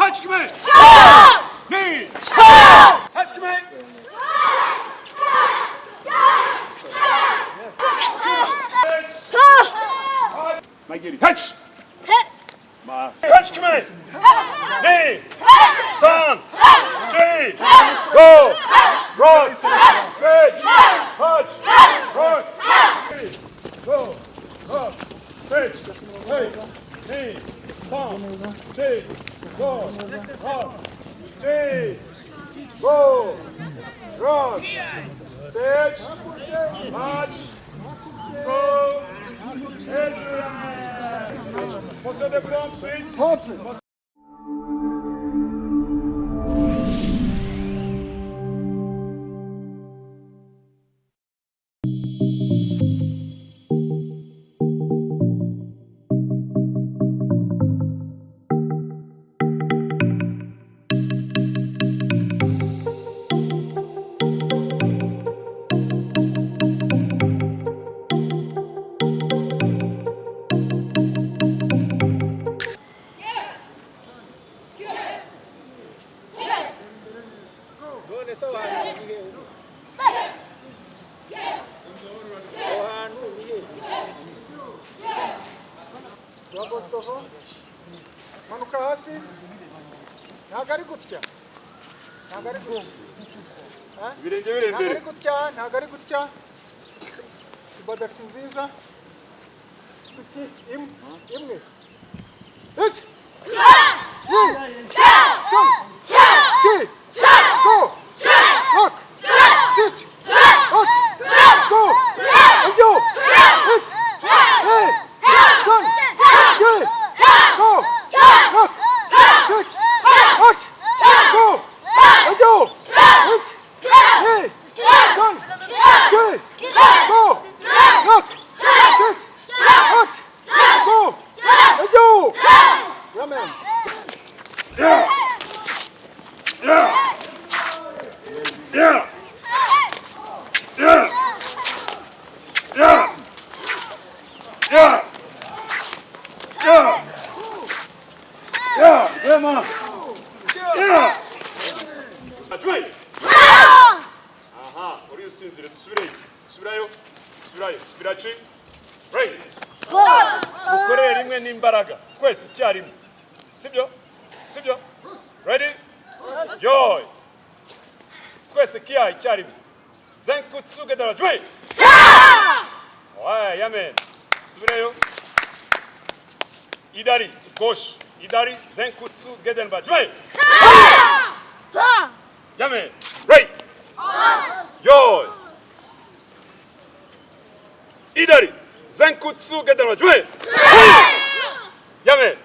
Kaç kime? Ne? Kaç kime? Ma geri. Kaç. Ma. Kaç kime? Ne? San. Şey. Go. Rock. Kaç. Kaç. Rock. Go. Rock. Kaç. Hey. Ne? San. Şey. Go. Rock. Şey. Go. Rock. Six. March. Go. Você de pronto, manuka hasi ntabwo ari gutya ntabwo ari gutya ntabwo ari gutya ntabwo ari gutya ibadafi nziza suti imwe iki go rock sit go go hey son go rock sit go go hey son go rock sit go go yeah man yeah. Yeah. Yeah. Yeah. Yeah. Yeah. Yeah. Yeah, man. Yeah. Joy. Aha, what are you saying? Subirayo. Right. Dukorere rimwe n'imbaraga. Twese icyarimwe. Sibyo? Ready? Joy. Twese kiyaye icyarimwe. Zenkutsu gedara joy. Ouais, yamen. Subirayo. Idari, gauche. Idari, zenkutsu gedenba joy. Yamen. Right. Joy. Idari, zenkutsu gedenba joy. Yamen.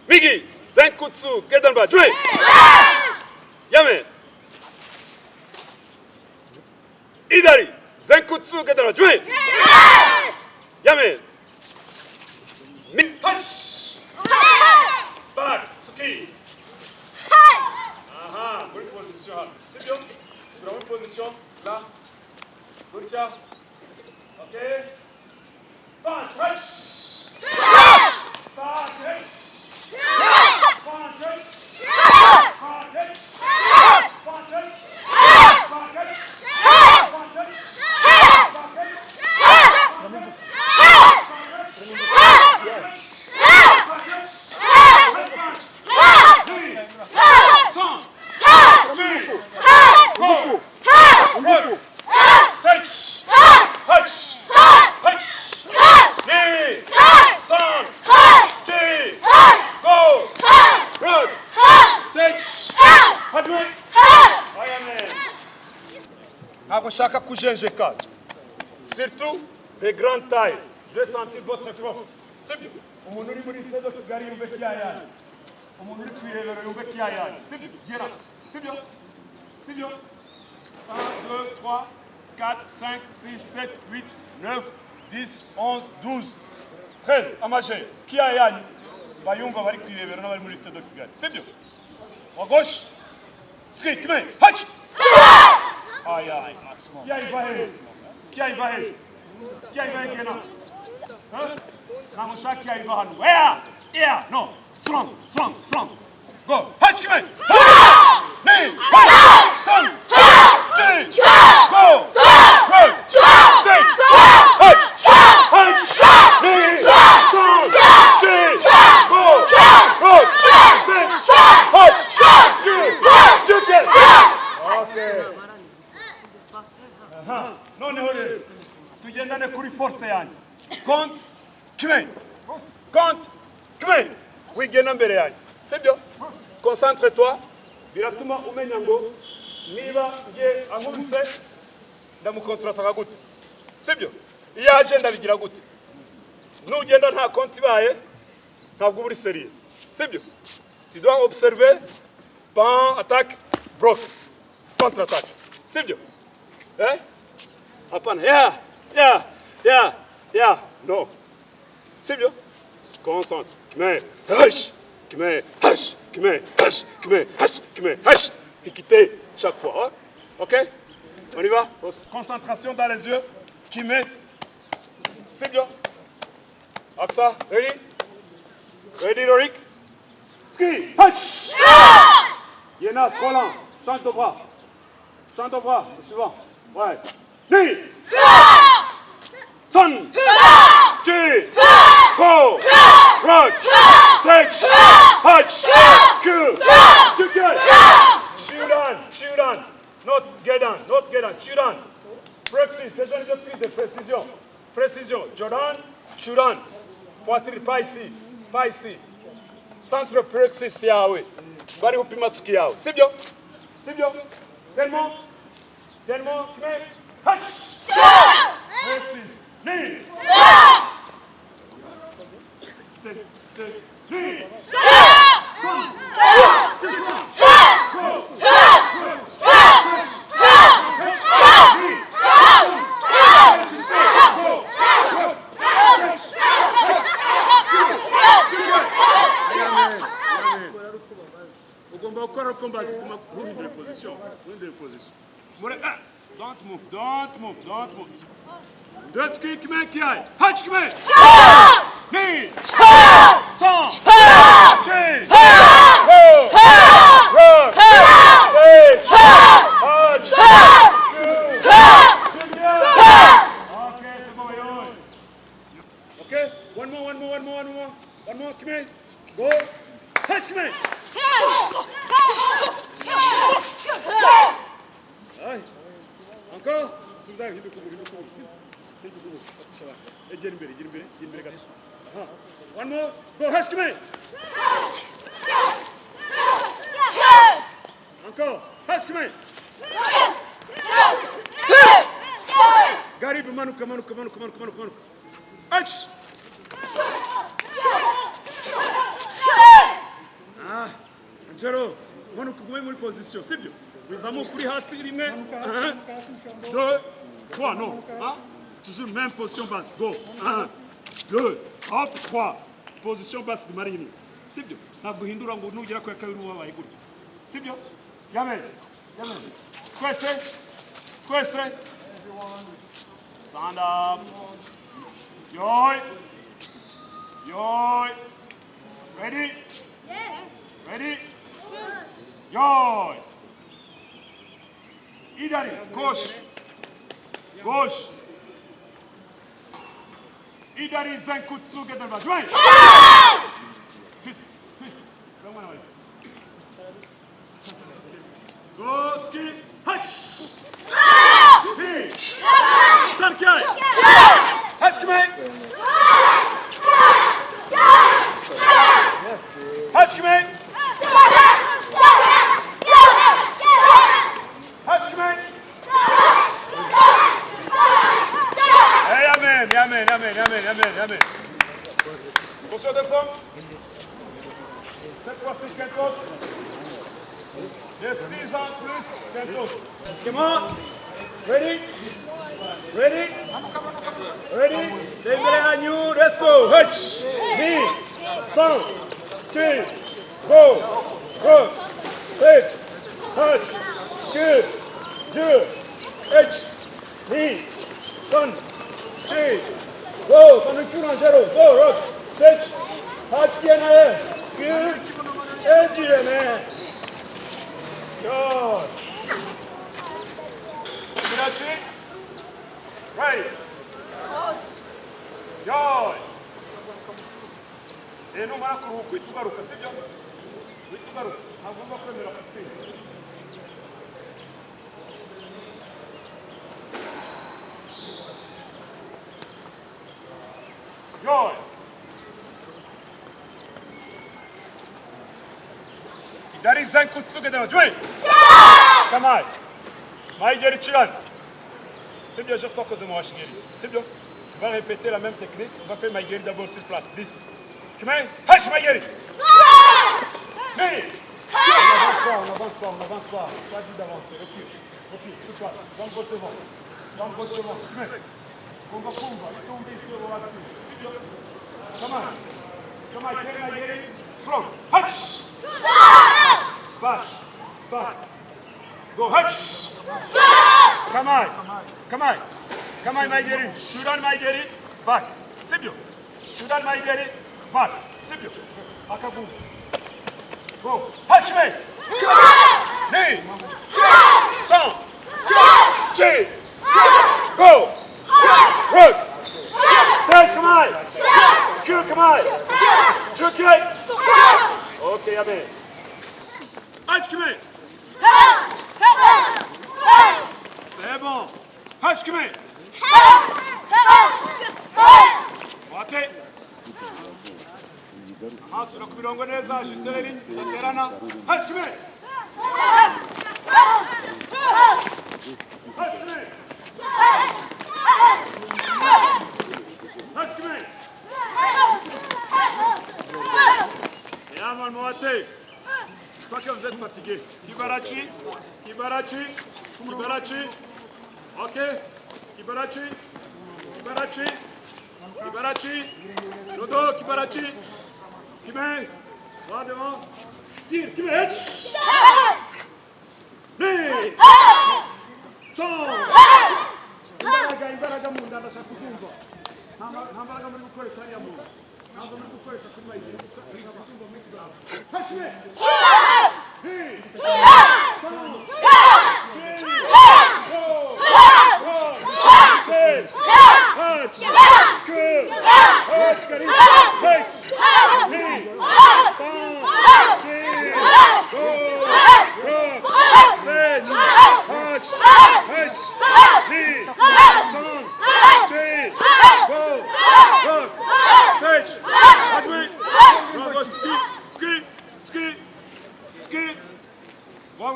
Migi, zenkutsu gedenba joy. Yamen. Idari, zenkutsu gedenba joy. Yamen. Touch. Back, tsuki. Aha, bonne position. C'est bien. Sur la bonne position, là. Gurcha. Ok. Punch, touch. Ntabwo kujenjeka. Surtout les grandes tailles. Je vais sentir votre force. C'est bien. Umuntu uri muri sedo Kigali yumve kiyaya. Umuntu uri kwirebera yumve kiyaya. C'est bien. Gera. C'est bien. 1, 2, 3, 4, 5, 6, 7, 8, 9, 10, 11, 12, 13. Amaje. Kiyaya. Bayumva bari kwirebera n'abari muri sedo Kigali. C'est bien. À gauche. Street, main. Hatch. Aïe, aïe, Maximum. Qui a y va, Gena? Hein? Namusha qui a y va, Where? Yeah, no. Strong, strong, strong. Go. Hatch, come in. Knee. Hatch. Son. G. Go. Right. Six. Hatch. Hatch. Knee. Son. G. Go. Right. Six. Hatch. Good. Good. Okay. None uri. Tugendane kuri force yanjye. Compte. Come. Compte. Come. Wigena mbere yanjye. Sibyo? Concentre-toi. Biratuma umenya ngo niba ngiye ankubise ndamukontrata gute. Sibyo? Iyo aje ndabigira gute. Nugenda nta compte ibaye ntabwo uri sérieux. Sibyo? Tu dois observer, pan, attaque, bloc, contre-attaque. Sibyo? Eh? Hapana. Yeah. No. Sibyo? Concentre. Mais, hush. Hush. Équité chaque fois. Hein? Ok? On y va? Concentration dans les yeux. Qui met? C'est bien. Axa, ready? Ready, Lorik? Ski, hush! Yéna, collant. Chante au bras. Le suivant. Ouais. Ni! Son! G! Go! Rock! Six! Hutch! Q! Shoot on! Not get on! Shoot on! Praxis, c'est une autre prise de précision. Jordan, shoot on! Poitrine, pas ici. Centre praxis, c'est à oui. Bari upimatsuki yao. C'est bien? Tellement, mais, hutch! Praxis, knee! Knee! Ugomba gukora combat guhindura position. Don't move. Deux kick make yai. Hatch me. Knee. Son. G. Go. Rock. Six. Hatch. Okay, c'est bon, yo. Okay, one more, come here. Go. Hatch me. Aye. Encore. Si vous avez one more. Go, Hatch, come here. Encore. Hatch, come here. Garib, manuka. Hatch. Angelo, manuka gume muri position, c'est bien. Vous avez pris hasi rimwe. 1, 2, 3, non. Toujours même position basse. Go. 1, 2, hop, 3. Position basse de Marini. C'est bien. Ntabwo uhindura ngo nugera kwa kabiri wabaye gutyo. C'est bien. Yame. Kwese. Stand up. Yoy. Ready? Yeah. Ready? Yoy. Idari, gauche. Idari Zenkutsu get the ball. Join. Twist. Go, ski, hatch. Stand kiai. Hatch, come here. Hatch, come here. Amen. Position de femme. Cette fois-ci, Kentos. J'ai 6 ans plus Kentos. Come on. Ready? Behind you. Let's go. Hutch. Knee. Son. G. Go. Cross. Six. Hutch. Good. H. Knee. Son. G. Go, on recule en 0. Go, rock. 6. Haçkene. Good. Ediyene. Good. Kirachi. Right. Good. Numara kuruhuka itugaruka sibyo? Itugaruka. Ntagomba kwemera gutsinda. Good. Dari Zenkutsu gedeme. Join. Come on. Maïgeri Chilan. C'est bien, je crois que c'est moi Maïgeri. C'est bien. On va répéter la même technique. On va faire Maïgeri d'abord sur place. 10. Comment? Hache Maïgeri. Mais. On n'avance pas. Pas dit d'avancer. Recule. Tout ça. Dans le botte devant. Mais. Kumba. Il tombe sur le rapide. C'est bien. Come on. Maïgeri. Front. Hache. Back. Go, hutch. Come on, Maïgeri. Chudan Maïgeri. Back. Sibyo. Chudan Maïgeri. Back. Sibyo. Akabou. Go. Hutch me. Knee. Son. Chi. Go. Rook. Sage, come on. Q, come on. Q. Okay, amen. Hutch, come here. C'est bon. Hutch, come here. Wate. Masura ku mirongo neza, juste les lignes, baterana. Hutch, come here. Hutch, come here. Hutch, come here. Yeah, man, Moate. Je crois que vous êtes fatigué. Kibarachi. Ok. Kibarachi. Dodo, Kibarachi. Kime. Va devant. Tire, Kime. Né. Son. Imbaraga munda ndashaka kukumva. Nambaraga muri gukoresha hariya munda. Ntabwo muri gukoresha kuri Maïgeri. Kukumva muri kugaba. Hashime.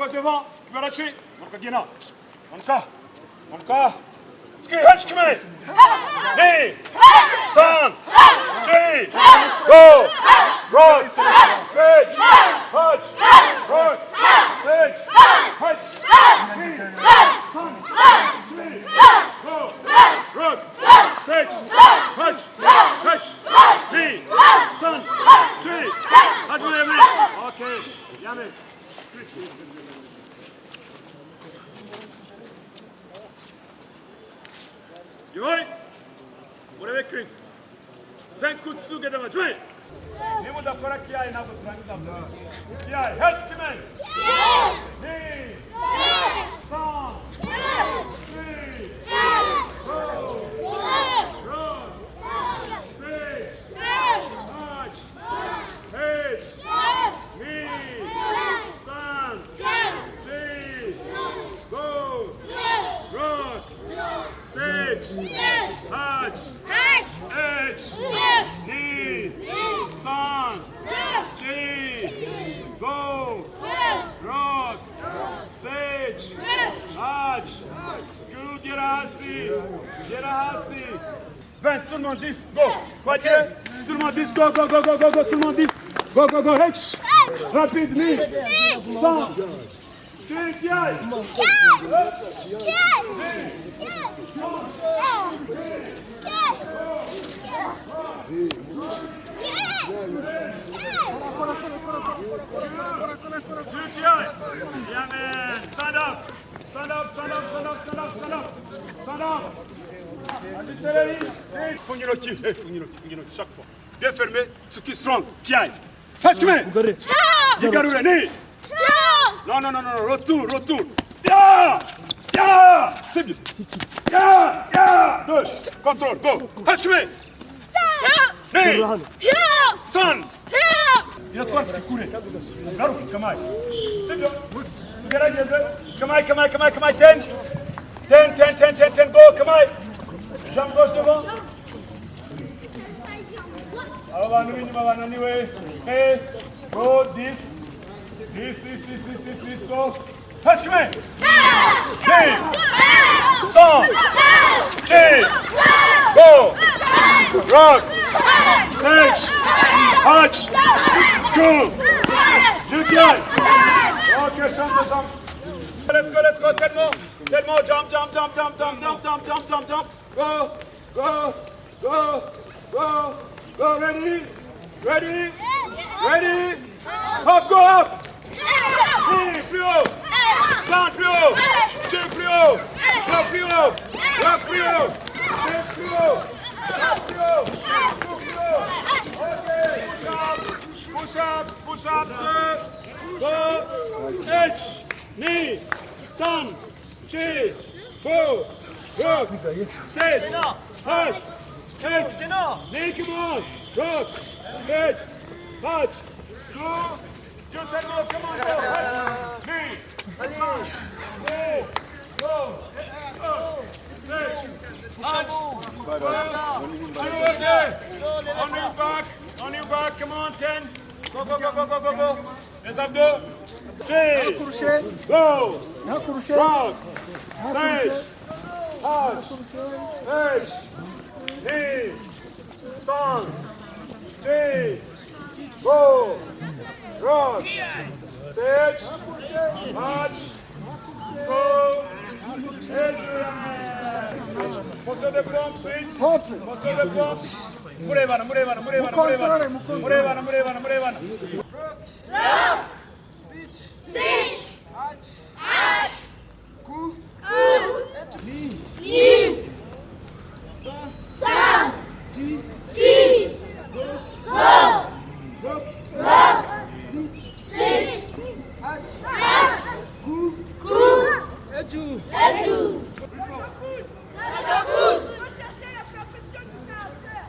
Devant, Kibarachi, Markagina. Monka. Ski, Hutch, come here. Knee. Son. G. Go. Rock. Sage. Hutch. Rock. Sage. Hutch. Knee. Son. G. Go. Rock. Sage. Hutch. Knee. Son. G. Okay. Yummy. Join. Urebe Chris. Zenkutsu gedema. Join. Nimu dakora kiai na butranga. Kiai. Hutch kimen. Knee. Son. Three. Go. Run. Three. Hutch. Head. Knee. Son. Three. Go. Rock. Sage. Hutch. Edge. Knee. Son. G. Go. Rock. Sage. Hutch. Good. Gerasi. 20. Tout le monde 10. Go. Quoi dire? Tout le monde 10. Go. Tout le monde 10. Go. Hedge. Rapide. Knee. Son. G. Stand up. Stand up. Just Fungiroki, chaque fois. Bien fermé, ce qui est strong, qui aille. Fais-moi. Digarure, ni. Non, retour. Ya! C'est bien. Ya! Deux. Contrôle, go. Fais-moi. Ni. Son. Il y a trois qui courent. Garuki, kamai. C'est bien. Kamai. 10, go, kamai. Jambe gauche devant. Anyway. Hey, go, this, go. Touch me. Hey, song, go, rock, touch, go, Julian. Okay, jump. Let's go, 10 more, jump. Go, ready? Go up! Plus haut! Centre plus haut! Tire plus haut! Rock plus haut! Tire plus haut! Okay, push up, go! Edge, knee, sun, chin, go, rock, sit, touch, edge, knee, come on, rock, sit, touch, go, just let go, come on, go, knee, sun, knee, go, sit, touch, go, on your back, come on, 10, go, les abdos, chin, go, rock, sit, touch, edge, knee, sun, chin, go, rock, sit, touch, go, edge. Posture de pompe, vite. Posture de pompe. Murevana. Sit. Touch. Coup. Sun. Go. Rock. Sit. Touch. Coup. Edu. Rechercher la perfection du caractère.